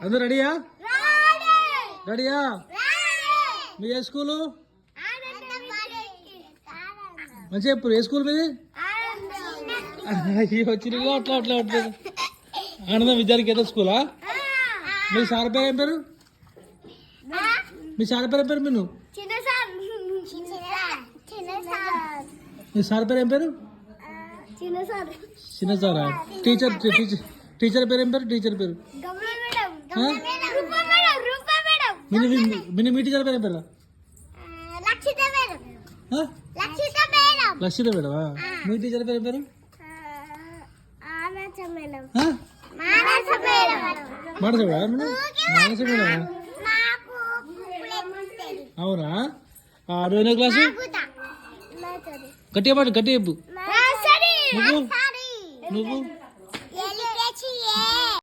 అందరు రెడీయా? రెడీయా? మీ ఏ స్కూలు? మంచిగా చెప్పు. ఏ స్కూల్ మీది? వచ్చిన అట్లా అట్లా అట్లా ఆనందం విద్యానికేతన్ స్కూలా? మీ సార్ పేరు ఏం పేరు? మీ సార్ పేరు ఏం పేరు? మీరు మీ సార్ పేరు ఏం పేరు? చిన్న సారా? టీచర్ టీచర్ పేరు ఏం పేరు? టీచర్ పేరు మీ టీచర్ పేరు ఏం పేరు? లక్షిత మేడమా? మీ టీచర్ పేరు ఏం పేరు? మానస మేడమా? అవునా? నువ్వు క్లాసు? గట్టిగా పాటు, గట్టిగా చెప్పు. నువ్వు